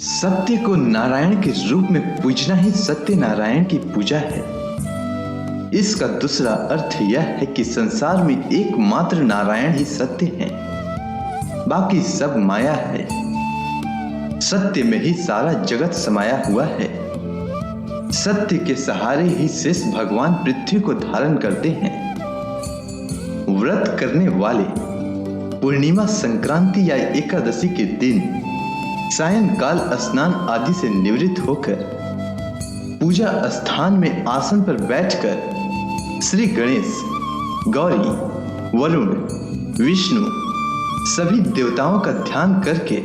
सत्य को नारायण के रूप में पूजना ही सत्य नारायण की पूजा है। इसका दूसरा अर्थ यह है कि संसार में एकमात्र नारायण ही सत्य है, बाकी सब माया है। सत्य में ही सारा जगत समाया हुआ है। सत्य के सहारे ही शेष भगवान पृथ्वी को धारण करते हैं। व्रत करने वाले पूर्णिमा, संक्रांति या एकादशी के दिन सायंकाल स्नान आदि से निवृत्त होकर पूजा स्थान में आसन पर बैठकर श्री गणेश, गौरी, वरुण, विष्णु सभी देवताओं का ध्यान करके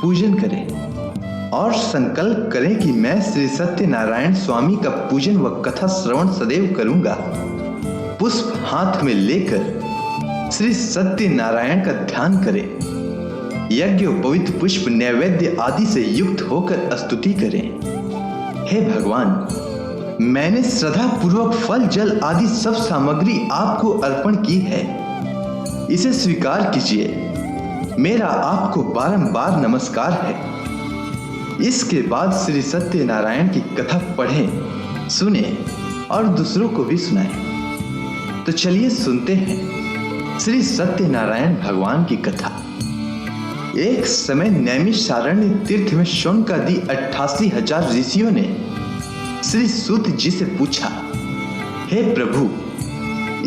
पूजन करें और संकल्प करें कि मैं श्री सत्यनारायण स्वामी का पूजन व कथा श्रवण सदैव करूंगा। पुष्प हाथ में लेकर श्री सत्यनारायण का ध्यान करें। यज्ञ, पवित्र पुष्प, नैवेद्य आदि से युक्त होकर स्तुति करें। हे भगवान, मैंने श्रद्धा पूर्वक फल, जल आदि सब सामग्री आपको अर्पण की है। इसे स्वीकार कीजिए। मेरा आपको बारंबार नमस्कार है। इसके बाद श्री सत्यनारायण की कथा पढ़ें, सुने और दूसरों को भी सुनाएं। तो चलिए सुनते हैं श्री सत्यनारायण भगवान की कथा। एक समय नैमिषारण्य तीर्थ में शौनकादि 88,000 ऋषियों ने श्री सूत जी से पूछा, हे प्रभु,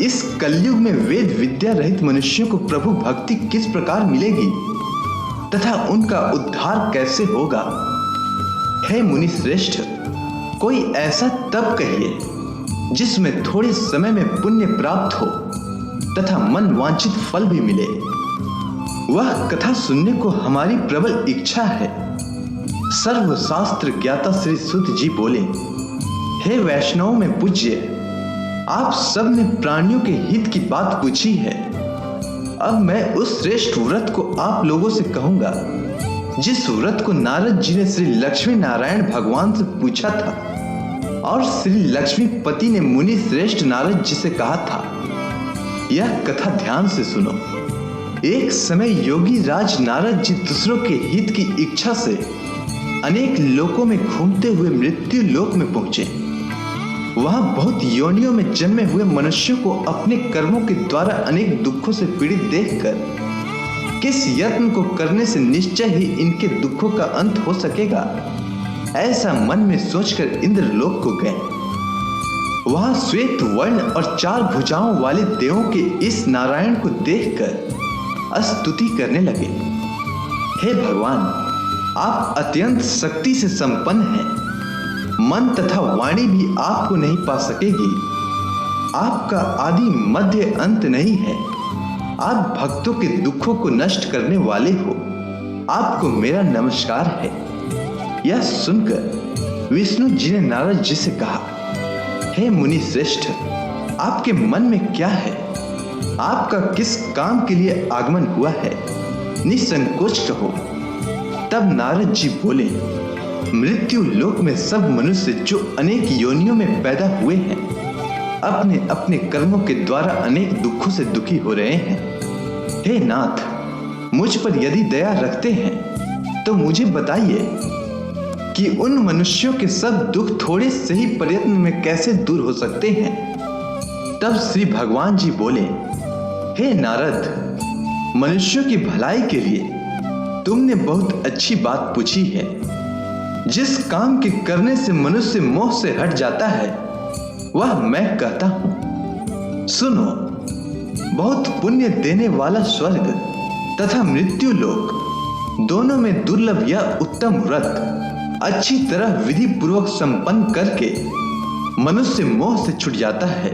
इस कलयुग में वेद विद्या रहित मनुष्यों को प्रभु भक्ति किस प्रकार मिलेगी तथा उनका उद्धार कैसे होगा? हे मुनि श्रेष्ठ, कोई ऐसा तप कहिए जिसमें थोड़े समय में पुण्य प्राप्त हो तथा मन वांछित फल भी मिले। वह कथा सुनने को हमारी प्रबल इच्छा है। सर्वशास्त्र ज्ञाता श्री सूत जी बोले, हे वैष्णव में पूज्य, आप सब ने प्राणियों के हित की बात पूछी है। अब मैं उस श्रेष्ठ व्रत को आप लोगों से कहूंगा जिस व्रत को नारद जी ने श्री लक्ष्मी नारायण भगवान से पूछा था और श्री लक्ष्मीपति ने मुनि श्रेष्ठ नारद जी से कहा था। यह कथा ध्यान से सुनो। एक समय योगी राज नारद जी दूसरों के हित की इच्छा से अनेक लोकों में घूमते हुए मृत्यु लोक में पहुंचे। वहां बहुत योनियों में जन्मे हुए मनुष्यों को अपने कर्मों के द्वारा अनेक दुखों से पीड़ित देखकर किस यत्न को करने से निश्चय ही इनके दुखों का अंत हो सकेगा, ऐसा मन में सोचकर इंद्रलोक को गए। वहां श्वेत वर्ण और 4 भुजाओं वाले देवों के इस नारायण को देखकर स्तुति करने लगे। हे भगवान, आप अत्यंत शक्ति से संपन्न हैं। मन तथा वाणी भी आपको नहीं पा सकेगी। आपका आदि मध्य अंत नहीं है। आप भक्तों के दुखों को नष्ट करने वाले हो। आपको मेरा नमस्कार है। यह सुनकर विष्णु जी ने नारद जी से कहा, हे मुनि श्रेष्ठ, आपके मन में क्या है? आपका किस काम के लिए आगमन हुआ है? निसंकोच कहो। तब नारद जी बोले, मृत्यु लोक में सब मनुष्य जो अनेक योनियों में पैदा हुए हैं, अपने अपने कर्मों के द्वारा अनेक दुखों से दुखी हो रहे हैं। हे नाथ, मुझ पर यदि दया रखते हैं तो मुझे बताइए कि उन मनुष्यों के सब दुख थोड़े से ही प्रयत्न में कैसे दूर हो सकते हैं? तब श्री भगवान जी बोले, हे नारद, मनुष्यों की भलाई के लिए तुमने बहुत अच्छी बात पूछी है। जिस काम के करने से मनुष्य मोह से हट जाता है वह मैं कहता हूं। सुनो, बहुत पुण्य देने वाला स्वर्ग तथा मृत्यु लोक दोनों में दुर्लभ यह उत्तम व्रत अच्छी तरह विधि पूर्वक संपन्न करके मनुष्य मोह से छूट जाता है,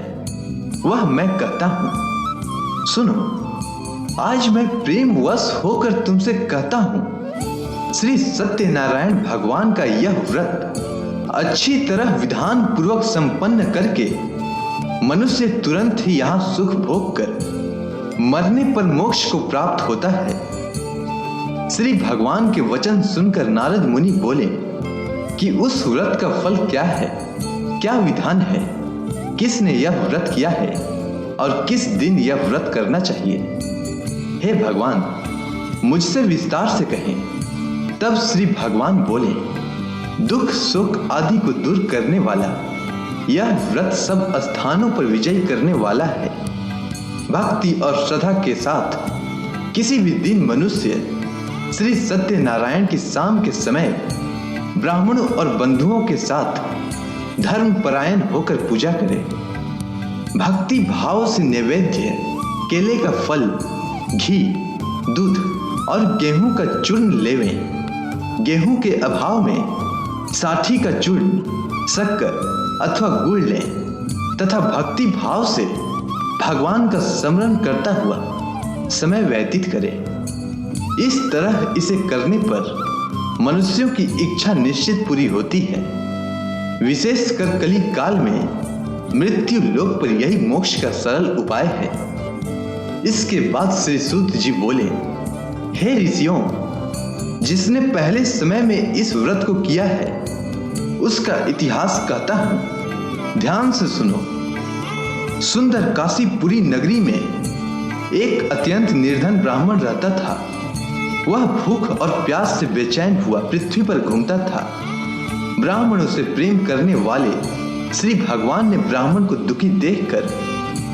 वह मैं कहता हूं। सुनो, आज मैं प्रेम वश होकर तुमसे कहता हूं, श्री सत्यनारायण भगवान का यह व्रत अच्छी तरह विधान पूर्वक संपन्न करके मनुष्य तुरंत ही यहाँ सुख भोग कर मरने पर मोक्ष को प्राप्त होता है। श्री भगवान के वचन सुनकर नारद मुनि बोले कि उस व्रत का फल क्या है, क्या विधान है, किसने यह व्रत किया है और किस दिन यह व्रत करना चाहिए? हे भगवान, मुझसे विस्तार से कहें। तब श्री भगवान बोले, दुख सुख आदि को दूर करने वाला यह व्रत सब स्थानों पर विजय करने वाला है। भक्ति और श्रद्धा के साथ किसी भी दिन मनुष्य श्री सत्यनारायण की शाम के समय ब्राह्मणों और बंधुओं के साथ धर्म परायण होकर पूजा करे। भक्ति भाव से नैवेद्य केले का फल, घी, दूध और गेहूं का चूर्ण लेवें। गेहूं के अभाव में साठी का चूर्ण, शक्कर अथवा गुड़ लें तथा भक्ति भाव से भगवान का स्मरण करता हुआ समय व्यतीत करें। इस तरह इसे करने पर मनुष्यों की इच्छा निश्चित पूरी होती है। विशेषकर कली काल में मृत्यु लोक पर यही मोक्ष का सरल उपाय है। इसके बाद श्री सूत जी बोले, हे ऋषियों, जिसने पहले समय में इस व्रत को किया है उसका इतिहास कहता हूं, ध्यान से सुनो। सुंदर काशीपुरी नगरी में एक अत्यंत निर्धन ब्राह्मण रहता था। वह भूख और प्यास से बेचैन हुआ पृथ्वी पर घूमता था। ब्राह्मणों से प्रेम करने वाले श्री भगवान ने ब्राह्मण को दुखी देखकर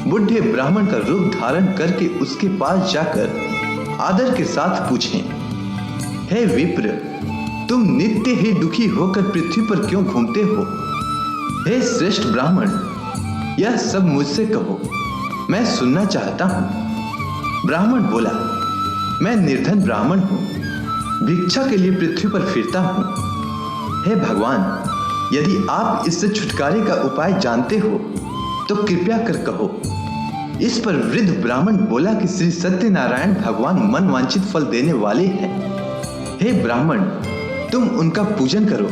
बुढ़े ब्राह्मण का रूप धारण करके उसके पास जाकर आदर के साथ पूछे, हे विप्र, तुम नित्य ही दुखी होकर पृथ्वी पर क्यों घूमते हो? हे श्रेष्ठ ब्राह्मण, यह सब मुझसे कहो, मैं सुनना चाहता हूं। ब्राह्मण बोला, मैं निर्धन ब्राह्मण हूं, भिक्षा के लिए पृथ्वी पर फिरता हूं। हे भगवान, यदि आप इससे छुटकारे का उपाय जानते हो तो कृपया कर कहो। इस पर वृद्ध ब्राह्मण बोला कि श्री सत्यनारायण भगवान मन वांछित फल देने वाले हैं। हे ब्राह्मण, तुम उनका पूजन करो,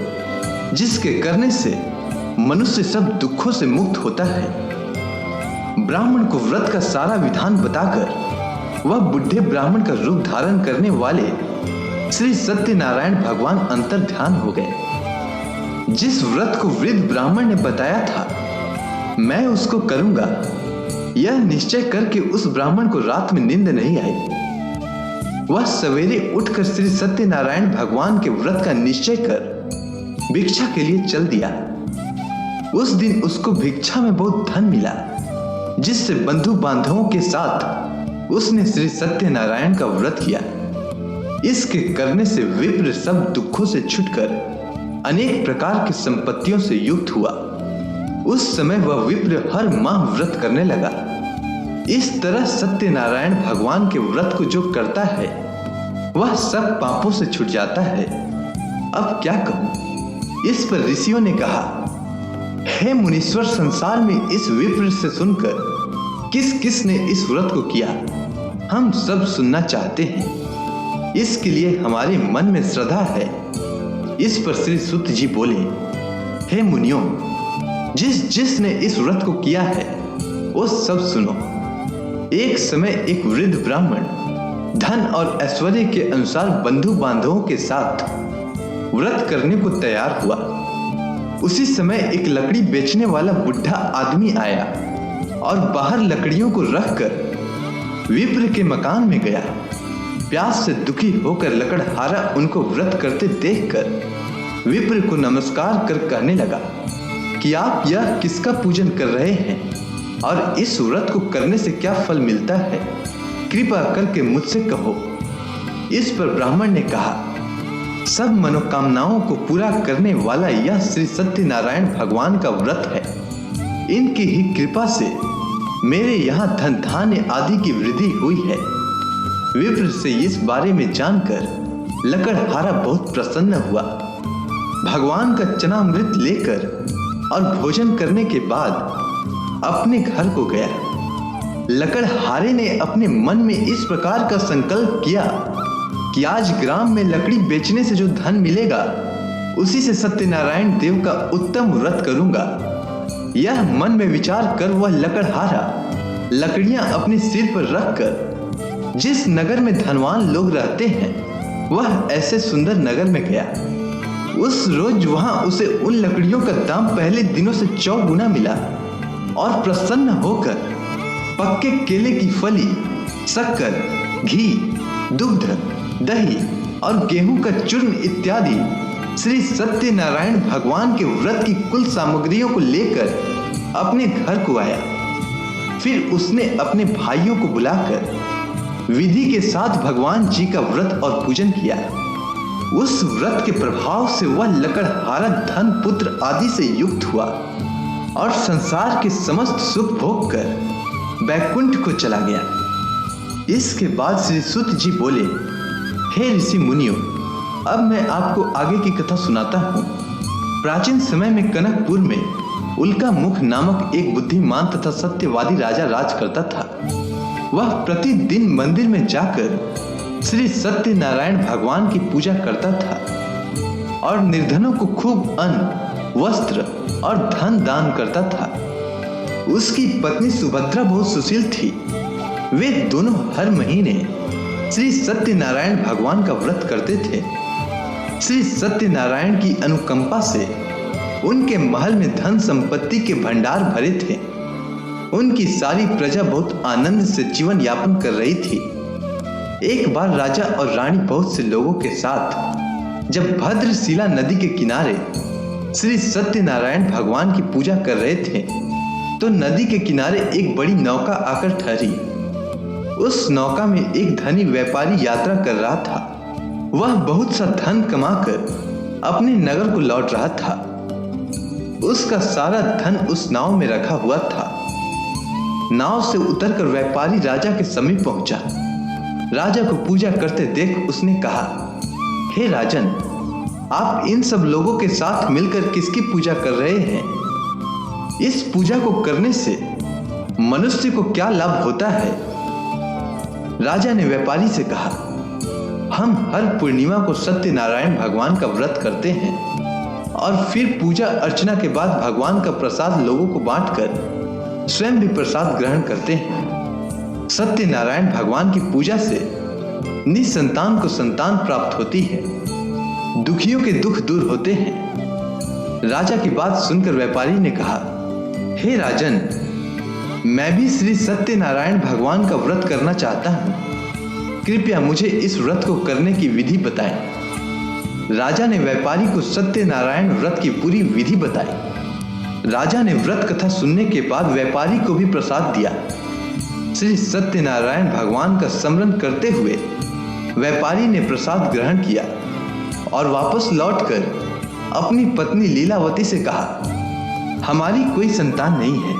जिसके करने से मनुष्य सब दुखों से मुक्त होता है। ब्राह्मण को व्रत का सारा विधान बताकर वह बुढ़े ब्राह्मण का रूप धारण करने वाले श्री सत्यनारायण भगवान अंतर ध्यान हो गए। जिस व्रत को वृद्ध ब्राह्मण ने बताया था मैं उसको करूंगा, यह निश्चय करके उस ब्राह्मण को रात में नींद नहीं आई। वह सवेरे उठकर श्री सत्यनारायण भगवान के व्रत का निश्चय कर भिक्षा के लिए चल दिया। उस दिन उसको भिक्षा में बहुत धन मिला, जिससे बंधु बांधवों के साथ उसने श्री सत्यनारायण का व्रत किया। इसके करने से विप्र सब दुखों से छुटकर अनेक प्रकार की संपत्तियों से युक्त हुआ। उस समय वह विप्र हर माह व्रत करने लगा। इस तरह सत्यनारायण भगवान के व्रत को जो करता है वह सब पापों से छूट जाता है। अब क्या कहूं? इस पर ऋषियों ने कहा, हे मुनीश्वर, संसार में इस विप्र से सुनकर किस किस ने इस व्रत को किया, हम सब सुनना चाहते हैं। इसके लिए हमारे मन में श्रद्धा है। इस पर श्री सूत जी बोले, हे मुनियों, जिसने इस व्रत को किया है वो सब सुनो। एक समय एक वृद्ध ब्राह्मण धन और ऐश्वर्य के अनुसार बंधु बांधवों के साथ व्रत करने को तैयार हुआ। उसी समय एक लकड़ी बेचने वाला बुढ़ा आदमी आया और बाहर लकड़ियों को रखकर विप्र के मकान में गया। प्यास से दुखी होकर लकड़हारा उनको व्रत करते देखकर विप्र को नमस्कार कर कहने लगा कि आप यह किसका पूजन कर रहे हैं और इस व्रत को करने से क्या फल मिलता है, कृपा करके मुझसे कहो। इस पर ब्राह्मण ने कहा, सब मनोकामनाओं को पूरा करने वाला यह श्री सत्यनारायण भगवान का व्रत है। इनकी ही कृपा से मेरे यहाँ धन धान्य आदि की वृद्धि हुई है। विप्र से इस बारे में जानकर लकड़हारा बहुत प्रसन्न हुआ। भगवान का चनामृत लेकर और भोजन करने के बाद अपने घर को गया। लकड़हारे ने अपने मन में इस प्रकार का संकल्प किया कि आज ग्राम में लकड़ी बेचने से जो धन मिलेगा उसी से सत्यनारायण देव का उत्तम व्रत करूंगा। यह मन में विचार कर वह लकड़हारा लकड़ियां अपने सिर पर रखकर जिस नगर में धनवान लोग रहते हैं वह ऐसे सुंदर नगर में गया। उस रोज वहां उसे उन लकड़ियों का दाम पहले दिनों से 4 गुना मिला और प्रसन्न होकर पक्के केले की फली, शक्कर, घी, दुग्ध, दही और गेहूं का चूर्ण इत्यादि श्री सत्यनारायण भगवान के व्रत की कुल सामग्रियों को लेकर अपने घर को आया। फिर उसने अपने भाइयों को बुलाकर विधि के साथ भगवान जी का व्रत और पूजन किया। उस व्रत के प्रभाव से वह लकड़हारा धन पुत्र आदि से युक्त हुआ और संसार के समस्त सुख भोग कर बैकुंठ को चला गया। इसके बाद श्री सुत जी बोले, हे ऋषि मुनियों, अब मैं आपको आगे की कथा सुनाता हूँ। प्राचीन समय में कनकपुर में उल्का मुख नामक एक बुद्धिमान तथा सत्यवादी राजा राज करता था। वह प्रतिदिन मंदिर में जाकर श्री सत्यनारायण भगवान की पूजा करता था और निर्धनों को खूब अन्न, वस्त्र और धन दान करता था। उसकी पत्नी सुभद्रा बहुत सुशील थी। वे दोनों हर महीने श्री सत्यनारायण भगवान का व्रत करते थे। श्री सत्यनारायण की अनुकंपा से उनके महल में धन संपत्ति के भंडार भरे थे। उनकी सारी प्रजा बहुत आनंद से जीवन यापन कर रही थी। एक बार राजा और रानी बहुत से लोगों के साथ जब भद्रशिला नदी के किनारे श्री सत्यनारायण भगवान की पूजा कर रहे थे तो नदी के किनारे एक बड़ी नौका आकर ठहरी। उस नौका में एक धनी व्यापारी यात्रा कर रहा था। वह बहुत सा धन कमाकर अपने नगर को लौट रहा था। उसका सारा धन उस नाव में रखा हुआ था। नाव से उतरकर व्यापारी राजा के समीप पहुंचा। राजा को पूजा करते देख उसने कहा, हे राजन, आप इन सब लोगों के साथ मिलकर किसकी पूजा कर रहे हैं? इस पूजा को करने से मनुष्य को क्या लाभ होता है? राजा ने व्यापारी से कहा, हम हर पूर्णिमा को सत्यनारायण भगवान का व्रत करते हैं और फिर पूजा अर्चना के बाद भगवान का प्रसाद लोगों को बांटकर स्वयं भी प्रसाद ग्रहण करते हैं। सत्यनारायण भगवान की पूजा से निसंतान को संतान प्राप्त होती है, दुखियों के दुख दूर होते हैं। राजा की बात सुनकर व्यापारी ने कहा, हे राजन, मैं भी श्री सत्यनारायण भगवान का व्रत करना चाहता हूँ। कृपया मुझे इस व्रत को करने की विधि बताएं। राजा ने व्यापारी को सत्यनारायण व्रत की पूरी विधि बताई। राजा ने व्रत कथा सुनने के बाद व्यापारी को भी प्रसाद दिया। श्री सत्यनारायण भगवान का स्मरण करते हुए व्यापारी ने प्रसाद ग्रहण किया और वापस लौटकर अपनी पत्नी लीलावती से कहा, हमारी कोई संतान नहीं है।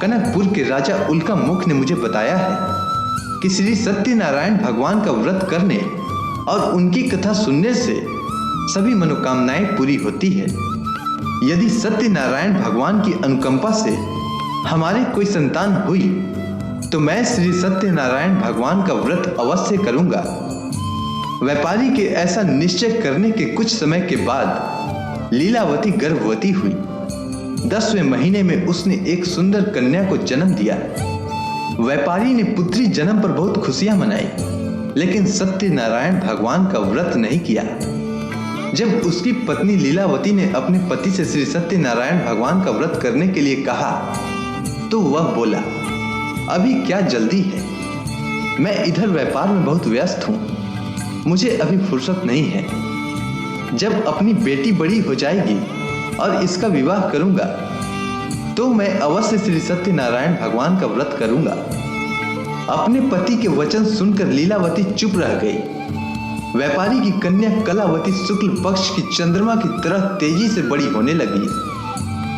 कनकपुर के राजा उल्का मुख ने मुझे बताया है कि श्री सत्यनारायण भगवान का व्रत करने और उनकी कथा सुनने से सभी मनोकामनाएं पूरी होती है। यदि सत्यनारायण भगवान की अनुकंपा से हमारी कोई संतान हुई तो मैं श्री सत्यनारायण भगवान का व्रत अवश्य करूंगा। व्यापारी के ऐसा निश्चय करने के कुछ समय के बाद लीलावती गर्भवती हुई। 10वें महीने में उसने एक सुंदर कन्या को जन्म दिया। व्यापारी ने पुत्री जन्म पर बहुत खुशियां मनाई, लेकिन सत्यनारायण भगवान का व्रत नहीं किया। जब उसकी पत्नी लीलावती ने अपने पति से श्री सत्यनारायण भगवान का व्रत करने के लिए कहा तो वह बोला, अभी क्या जल्दी है, मैं इधर व्यापार में बहुत व्यस्त हूँ, मुझे अभी फुर्सत नहीं है। जब अपनी बेटी बड़ी हो जाएगी और इसका विवाह करूंगा तो मैं अवश्य श्री सत्यनारायण भगवान का व्रत करूंगा। अपने पति के वचन सुनकर लीलावती चुप रह गई। व्यापारी की कन्या कलावती शुक्ल पक्ष की चंद्रमा की तरह तेजी से बड़ी होने लगी।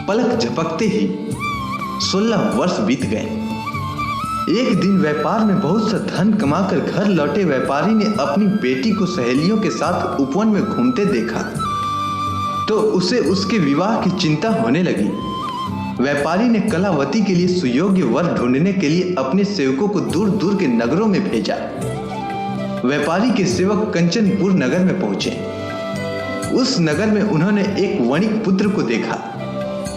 पलक झपकते ही 16 वर्ष बीत गए। एक दिन व्यापार में बहुत सा धन कमाकर घर लौटे व्यापारी ने अपनी बेटी को सहेलियों के साथ उपवन में घूमते देखा तो उसे उसके विवाह की चिंता होने लगी। व्यापारी ने कलावती के लिए सुयोग्य वर ढूंढने के लिए अपने सेवकों को दूर दूर के नगरों में भेजा। व्यापारी के सेवक कंचनपुर नगर में पहुंचे। उस नगर में उन्होंने एक वणिक पुत्र को देखा।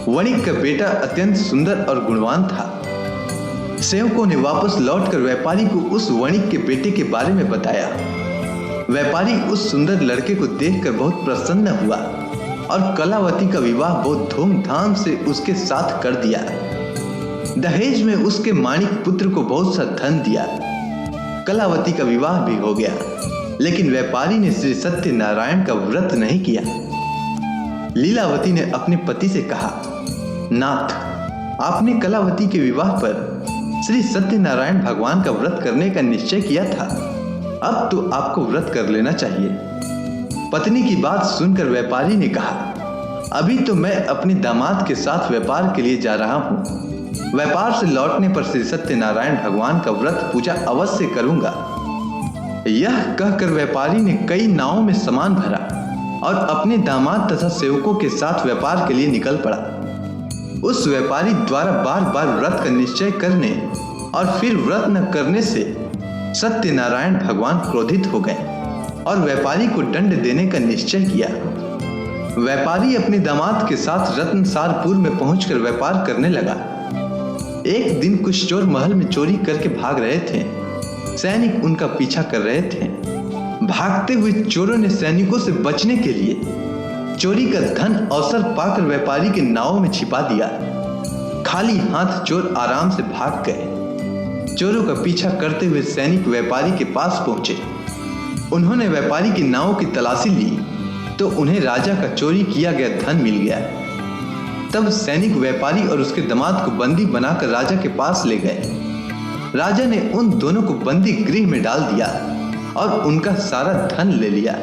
वणिक का बेटा अत्यंत सुंदर और गुणवान था। सेवकों ने वापस लौटकर व्यापारी को उस वणिक के बेटे के बारे में बताया। व्यापारी उस सुंदर लड़के को देखकर बहुत प्रसन्न हुआ और कलावती का विवाह बहुत धूमधाम से उसके साथ कर दिया। दहेज में उसके माणिक पुत्र को बहुत सा धन दिया। कलावती का विवाह भी हो गया। लेकिन व्यापारी ने श्री सत्यनारायण का व्रत नहीं किया। लीलावती ने अपने पति से कहा, नाथ, आपने कलावती के विवाह पर श्री सत्यनारायण भगवान का व्रत करने का निश्चय किया था, अब तो आपको व्रत कर लेना चाहिए। पत्नी की बात सुनकर व्यापारी ने कहा, अभी तो मैं अपने दामाद के साथ व्यापार के लिए जा रहा हूँ। व्यापार से लौटने पर श्री सत्यनारायण भगवान का व्रत पूजा अवश्य करूंगा। यह कहकर व्यापारी ने कई नावों में सामान भरा और अपने दामाद तथा सेवकों के साथ व्यापार के लिए निकल पड़ा। उस व्यापारी द्वारा बार बार व्रत का निश्चय करने और फिर व्रत न करने से सत्यनारायण भगवान क्रोधित हो गए और व्यापारी को दंड देने का निश्चय किया। व्यापारी अपने दामाद के साथ रत्नसारपुर में पहुंचकर व्यापार करने लगा। एक दिन कुछ चोर महल में चोरी करके भाग रहे थे। सैनिक उनका पीछा कर रहे थे। भागते हुए चोरों ने सैनिकों से बचने के लिए चोरी का धन अवसर पाकर व्यापारी के नाव में छिपा दिया। खाली हाथ चोर आराम से भाग गए। चोरों का पीछा करते हुए सैनिक व्यापारी के पास पहुंचे। उन्होंने व्यापारी की नाव की तलाशी ली तो उन्हें राजा का चोरी किया गया धन मिल गया। तब सैनिक व्यापारी और उसके दामाद को बंदी बनाकर राजा के पास ले गए। राजा ने उन दोनों को बंदी गृह में डाल दिया और उनका सारा धन ले लिया।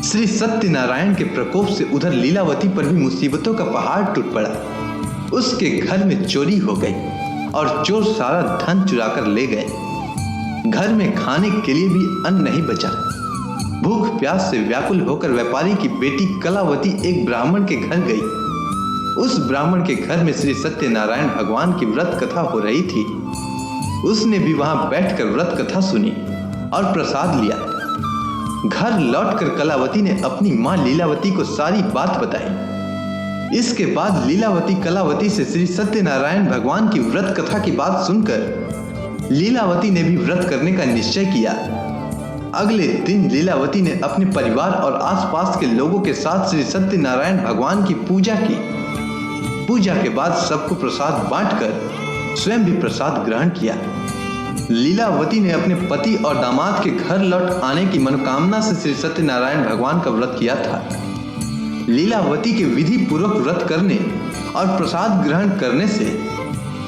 श्री सत्यनारायण के प्रकोप से उधर लीलावती पर भी मुसीबतों का पहाड़ टूट पड़ा। उसके घर में चोरी हो गई और चोर सारा धन चुराकर ले गए। घर में खाने के लिए भी अन्न नहीं बचा। भूख प्यास से व्याकुल होकर व्यापारी की बेटी कलावती एक ब्राह्मण के घर गई। उस ब्राह्मण के घर में श्री सत्यनारायण भगवान की व्रत कथा हो रही थी। उसने भी वहां बैठकर व्रत कथा सुनी और प्रसाद लिया। घर लौटकर कलावती ने अपनी मां लीलावती को सारी बात बताई। इसके बाद लीलावती कलावती से श्री सत्यनारायण भगवान की व्रत कथा की बात सुनकर लीलावती ने भी व्रत करने का निश्चय किया। अगले दिन लीलावती ने अपने परिवार और आसपास के लोगों के साथ श्री सत्यनारायण भगवान की पूजा की। पूजा के बाद सबको प्रसाद बांटकर स्वयं भी प्रसाद ग्रहण किया। लीलावती ने अपने पति और दामाद के घर लौट आने की मनोकामना से श्री सत्यनारायण भगवान का व्रत किया था। लीलावती के विधि पूर्वक व्रत करने और प्रसाद ग्रहण करने से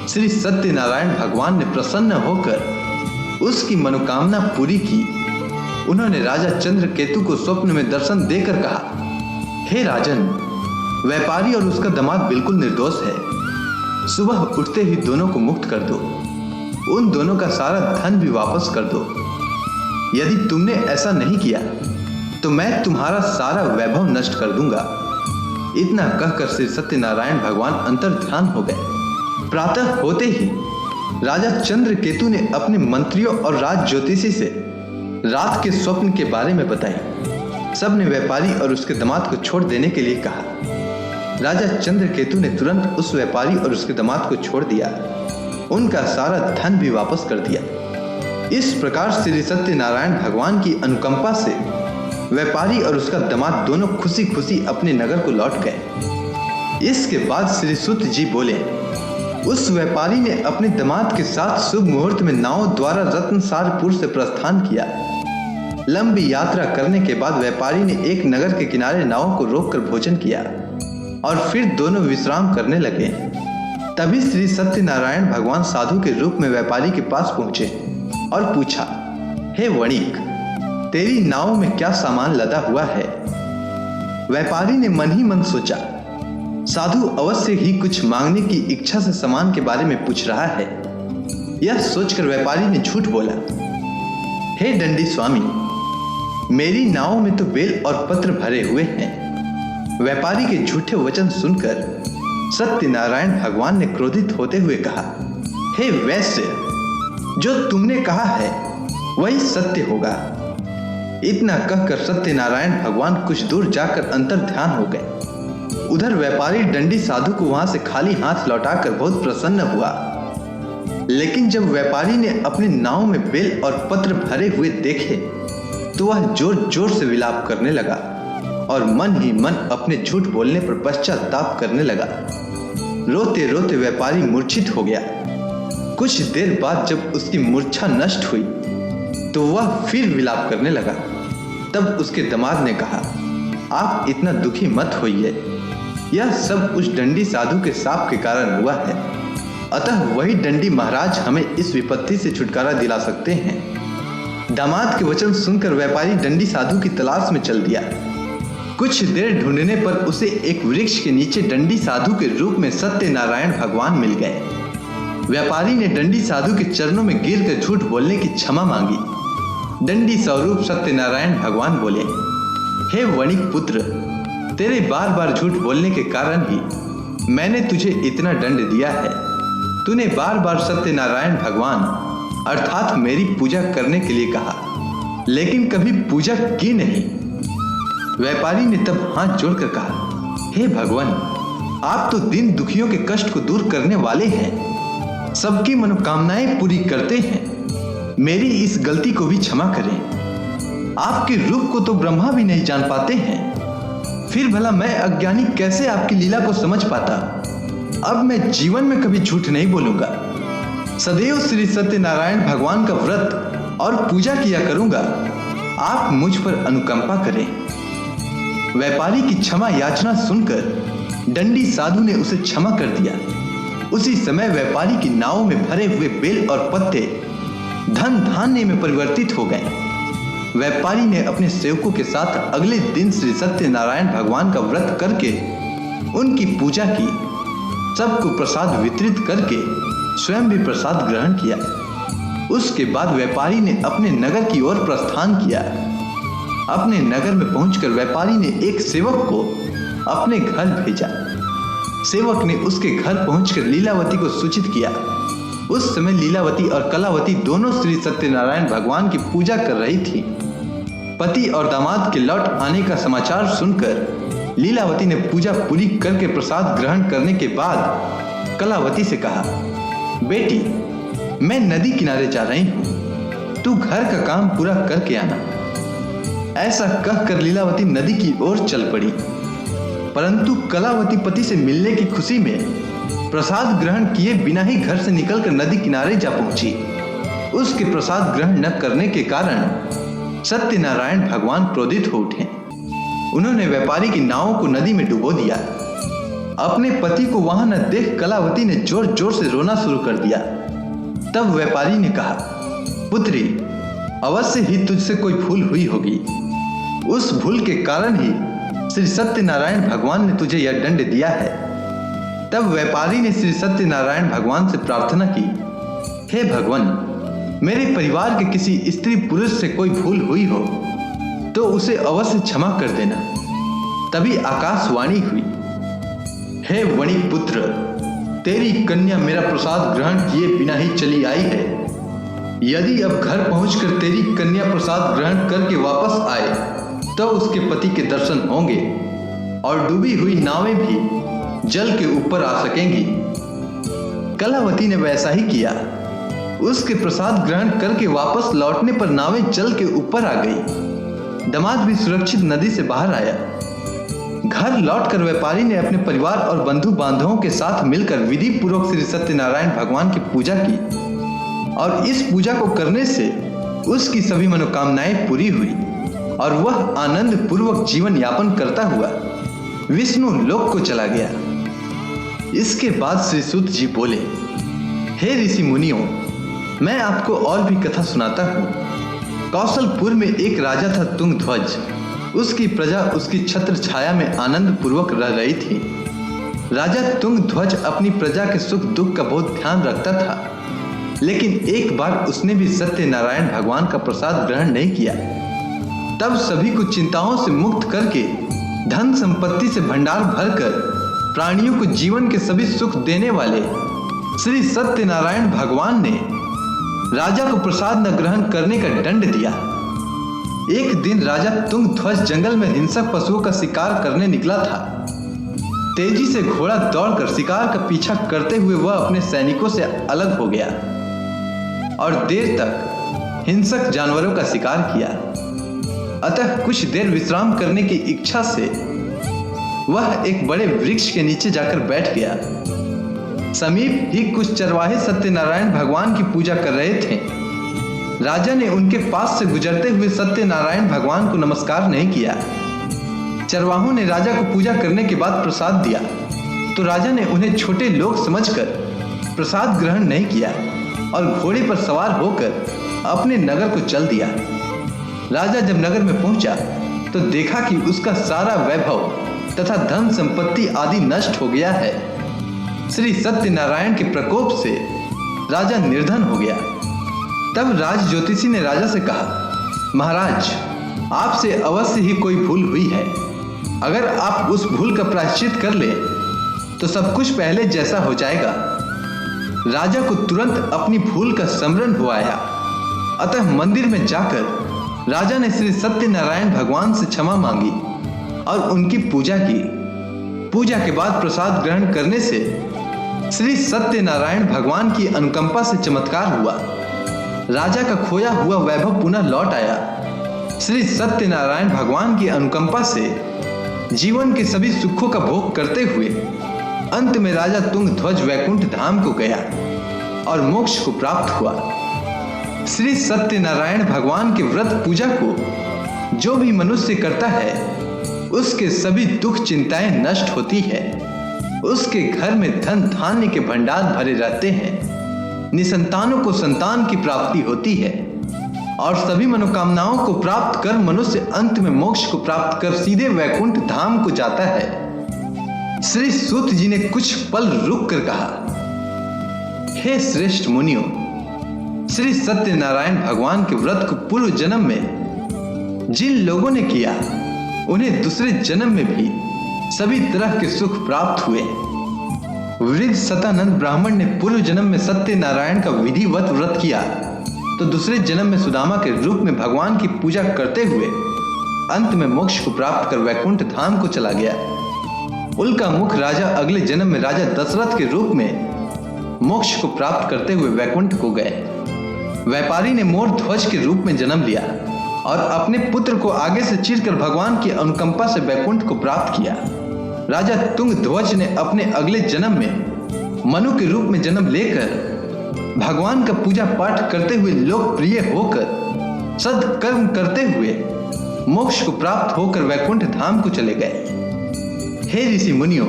श्री सत्यनारायण भगवान ने प्रसन्न होकर उसकी मनोकामना पूरी की। उन्होंने राजा चंद्रकेतु को स्वप्न में दर्शन देकर कहा, हे राजन, व्यापारी और उसका दामाद बिल्कुल निर्दोष है। सुबह उठते ही दोनों को मुक्त कर दो। उन दोनों का सारा धन भी वापस कर दो। यदि तुमने ऐसा नहीं किया तो मैं तुम्हारा सारा वैभव नष्ट कर दूंगा। इतना कहकर श्री सत्यनारायण भगवान अंतर्ध्यान हो गए। प्रातः होते ही राजा चंद्रकेतु ने अपने मंत्रियों और राज ज्योतिषी से रात के स्वप्न के बारे में बताई। सबने व्यापारी और उसके दामाद को छोड़ देने के लिए कहा। राजा चंद्रकेतु ने तुरंत उस व्यापारी और उसके दामाद को छोड़ दिया। उनका सारा धन भी वापस कर दिया। इस प्रकार श्री सत्यनारायण भगवान की अनुकंपा से व्यापारी और उसका दामाद दोनों खुशी खुशी अपने नगर को लौट गए। इसके बाद श्री सुत जी बोले, उस व्यापारी ने अपने दामाद के साथ शुभ मुहूर्त में नाव द्वारा रत्नसारपुर से प्रस्थान किया। लंबी यात्रा करने के बाद व्यापारी ने एक नगर के किनारे नाव को रोककर भोजन किया और फिर दोनों विश्राम करने लगे। तभी श्री सत्यनारायण भगवान साधु के रूप में व्यापारी के पास पहुंचे और पूछा, हे वणिक, तेरी नाव में क्या सामान लदा हुआ है? व्यापारी ने मन ही मन सोचा, साधु अवश्य ही कुछ मांगने की इच्छा से सामान के बारे में पूछ रहा है। यह सोचकर व्यापारी ने झूठ बोला, हे दंडी स्वामी, मेरी नाव में तो बेल और पत्र भरे हुए हैं। व्यापारी के झूठे वचन सुनकर सत्यनारायण भगवान ने क्रोधित होते हुए कहा, हे वैश्य, जो तुमने कहा है वही सत्य होगा। इतना कहकर सत्यनारायण भगवान कुछ दूर जाकर अंतर्ध्यान हो गए। उधर व्यापारी दंडी साधु को वहां से खाली हाथ लौटाकर बहुत प्रसन्न हुआ। लेकिन जब व्यापारी ने अपने नाव में बेल और पत्र भरे हुए देखे तो वह जोर जोर से विलाप करने लगा और मन ही मन अपने झूठ बोलने पर पश्चाताप करने लगा। रोते रोते व्यापारी मूर्छित हो गया। कुछ देर बाद जब उसकी मूर्छा नष्ट हुई तो वह फिर विलाप करने लगा। तब उसके दामाद ने कहा, आप इतना दुखी मत होइए, यह सब उस डंडी साधु के शाप के कारण हुआ है। अतः वही डंडी महाराज हमें इस विपत्ति से छुटकारा दिला सकते हैं। दामाद के वचन सुनकर व्यापारी डंडी साधु की तलाश में चल दिया। कुछ देर ढूंढने पर उसे एक वृक्ष के नीचे डंडी साधु के रूप में सत्यनारायण भगवान मिल गए। व्यापारी ने डंडी साधु के चरणों में गिरकर झूठ बोलने की क्षमा मांगी। डंडी स्वरूप सत्यनारायण भगवान बोले, हे वणिक पुत्र, तेरे बार बार झूठ बोलने के कारण ही मैंने तुझे इतना दंड दिया है। तूने बार बार सत्यनारायण भगवान अर्थात मेरी पूजा करने के लिए कहा, लेकिन कभी पूजा की नहीं। व्यापारी ने तब हाथ जोड़कर कहा, हे भगवान, आप तो दीन दुखियों के कष्ट को दूर करने वाले हैं, सबकी मनोकामनाएं पूरी करते हैं। मेरी इस गलती को भी क्षमा करें। आपके रूप को तो ब्रह्मा भी नहीं जान पाते हैं, फिर भला मैं अज्ञानी कैसे आपकी लीला को समझ पाता। अब मैं जीवन में कभी झूठ नहीं बोलूंगा, सदैव श्री सत्यनारायण भगवान का व्रत और पूजा किया करूंगा। आप मुझ पर अनुकंपा करें। व्यापारी की क्षमा याचना सुनकर डंडी साधु ने उसे क्षमा कर दिया। उसी समय व्यापारी की नाव में भरे हुए बेल और पत्ते धन धान्य में परिवर्तित हो गए। व्यापारी ने अपने सेवकों के साथ अगले दिन श्री सत्यनारायण भगवान का व्रत करके उनकी पूजा की। सबको प्रसाद वितरित करके स्वयं भी प्रसाद ग्रहण किया। उसके बाद व्यापारी ने अपने नगर की ओर प्रस्थान किया। अपने नगर में पहुंचकर व्यापारी ने एक सेवक को अपने घर भेजा। सेवक ने उसके घर पहुंचकर लीलावती को सूचित किया। उस समय लीलावती और कलावती दोनों श्री सत्यनारायण भगवान की पूजा कर रही थी। पति और दामाद के लौट आने का समाचार सुनकर लीलावती ने पूजा पूरी करके प्रसाद ग्रहण करने के बाद कलावती से कहा, बेटी, मैं नदी किनारे जा रही हूं, तू घर का काम पूरा करके आना। ऐसा कहकर लीलावती नदी की ओर चल पड़ी। परंतु कलावती पति से मिलने की खुशी में प्रसाद ग्रहण किए बिना ही घर से निकलकर नदी किनारे जा पहुंची। उसके प्रसाद ग्रहण न करने के कारण सत्यनारायण भगवान क्रोधित हो उठे। उन्होंने व्यापारी की नाव को नदी में डुबो दिया। अपने पति को वहां न देख कलावती ने जोर जोर से रोना शुरू कर दिया। तब व्यापारी ने कहा, पुत्री, अवश्य ही तुझसे कोई भूल हुई होगी। उस भूल के कारण ही श्री सत्यनारायण भगवान ने तुझे यह दंड दिया है। तब व्यापारी ने श्री सत्यनारायण भगवान से प्रार्थना की, हे भगवान, मेरे परिवार के किसी स्त्री पुरुष से कोई भूल हुई हो तो उसे अवश्य क्षमा कर देना। तभी आकाशवाणी हुई, हे वणिक पुत्र, तेरी कन्या मेरा प्रसाद ग्रहण किए बिना ही चली आई है। यदि अब घर पहुंचकर तेरी कन्या प्रसाद ग्रहण करके वापस आए तो उसके पति के दर्शन होंगे और डूबी हुई नावें भी जल के ऊपर आ सकेंगी। कलावती ने वैसा ही किया। उसके प्रसाद ग्रहण करके वापस लौटने पर नावें जल के ऊपर आ गई। दामाद भी सुरक्षित नदी से बाहर आया। घर लौटकर व्यापारी ने अपने परिवार और बंधु बांधवों के साथ मिलकर विधि पूर्वक श्री सत्यनारायण भगवान की पूजा की और इस पूजा को करने से उसकी सभी मनोकामनाएं पूरी हुई और वह आनंद पूर्वक जीवन यापन करता हुआ विष्णु लोक को चला गया। इसके बाद श्री सूत जी बोले, हे ऋषि मुनियों, मैं आपको और भी कथा सुनाता हूँ। कौशलपुर में एक राजा था तुंगध्वज। उसकी प्रजा उसकी छत्र छाया में आनंद पूर्वक रह रही थी। राजा तुंगध्वज अपनी प्रजा के सुख दुख का बहुत ध्यान रखता था, लेकिन एक बार उसने भी सत्यनारायण भगवान का प्रसाद ग्रहण नहीं किया। तब सभी को चिंताओं से मुक्त करके धन संपत्ति से भंडार भरकर प्राणियों को जीवन के सभी सुख देने वाले श्री सत्यनारायण भगवान ने राजा को प्रसाद न ग्रहण करने का दंड दिया। एक दिन राजा तुंगध्वज जंगल में हिंसक पशुओं का शिकार करने निकला था। तेजी से घोड़ा दौड़कर शिकार का पीछा करते हुए वह अपने सैनिकों से अलग हो गया और देर तक हिंसक जानवरों का शिकार किया। अतः कुछ देर विश्राम करने की इच्छा से वह एक बड़े वृक्ष के नीचे जाकर बैठ गया। समीप ही कुछ चरवाहे सत्यनारायण भगवान की पूजा कर रहे थे। राजा ने उनके पास से गुजरते हुए सत्यनारायण भगवान को नमस्कार नहीं किया। चरवाहों ने राजा को पूजा करने के बाद प्रसाद दिया तो राजा ने उन्हें छोटे लोग समझकर प्रसाद ग्रहण नहीं किया और घोड़े पर सवार होकर अपने नगर को चल दिया। राजा जब नगर में पहुंचा तो देखा कि उसका सारा वैभव तथा धन संपत्ति आदि नष्ट हो गया है। श्री सत्यनारायण के प्रकोप से राजा निर्धन हो गया। तब राज ज्योतिषी ने राजा से कहा, महाराज, आपसे अवश्य ही कोई भूल हुई है। अगर आप उस भूल का प्रायश्चित कर ले तो सब कुछ पहले जैसा हो जाएगा। राजा को तुरंत अपनी भूल का स्मरण हो आया। अतः मंदिर में जाकर राजा ने श्री सत्यनारायण भगवान से क्षमा मांगी और उनकी पूजा की। पूजा के बाद प्रसाद ग्रहण करने से श्री सत्यनारायण भगवान की अनुकंपा से चमत्कार हुआ। राजा का खोया हुआ वैभव पुनः लौट आया। श्री सत्यनारायण भगवान की अनुकंपा से जीवन के सभी सुखों का भोग करते हुए अंत में राजा तुंगध्वज वैकुंठ धाम को गया और मोक्ष को प्राप्त हुआ। श्री सत्यनारायण भगवान के व्रत पूजा को जो भी मनुष्य करता है उसके सभी दुख चिंताएं नष्ट होती है। उसके घर में धन धान्य के भंडार भरे रहते हैं। निसंतानों को संतान की प्राप्ति होती है और सभी मनोकामनाओं को प्राप्त कर मनुष्य अंत में मोक्ष को प्राप्त कर सीधे वैकुंठ धाम को जाता है। श्री सूत जी ने कुछ पल रुक कर कहा, हे श्रेष्ठ मुनियों, श्री सत्यनारायण भगवान के व्रत को पूर्व जन्म में जिन लोगों ने किया उन्हें दूसरे जन्म में भी सभी तरह के सुख प्राप्त हुए। वृद्ध सतानंद ब्राह्मण ने पूर्व जन्म में सत्यनारायण का विधिवत व्रत किया तो दूसरे जन्म में सुदामा के रूप में भगवान की पूजा करते हुए अंत में मोक्ष को प्राप्त कर वैकुंठ धाम को चला गया। उल्का मुख राजा अगले जन्म में राजा दशरथ के रूप में मोक्ष को प्राप्त करते हुए वैकुंठ को गए। व्यापारी ने मोर ध्वज के रूप में जन्म लिया और अपने पुत्र को आगे से चीरकर भगवान की अनुकंपा से वैकुंठ को प्राप्त किया। राजा तुंगध्वज ने अपने अगले जन्म में मनु के रूप में जन्म लेकर भगवान का पूजा पाठ करते हुए लोकप्रिय होकर सदकर्म करते हुए मोक्ष को प्राप्त होकर वैकुंठ धाम को चले गए। हे ऋषि मुनियों,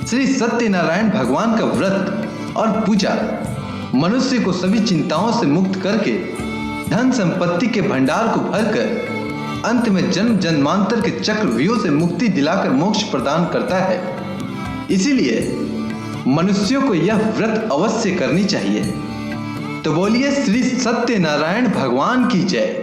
श्री सत्यनारायण भगवान का व्रत और पूजा मनुष्य को सभी चिंताओं से मुक्त करके धन संपत्ति के भंडार को भरकर अंत में जन्म जन्मांतर के चक्रव्यूह से मुक्ति दिलाकर मोक्ष प्रदान करता है। इसीलिए मनुष्यों को यह व्रत अवश्य करनी चाहिए। तो बोलिए श्री सत्यनारायण भगवान की जय।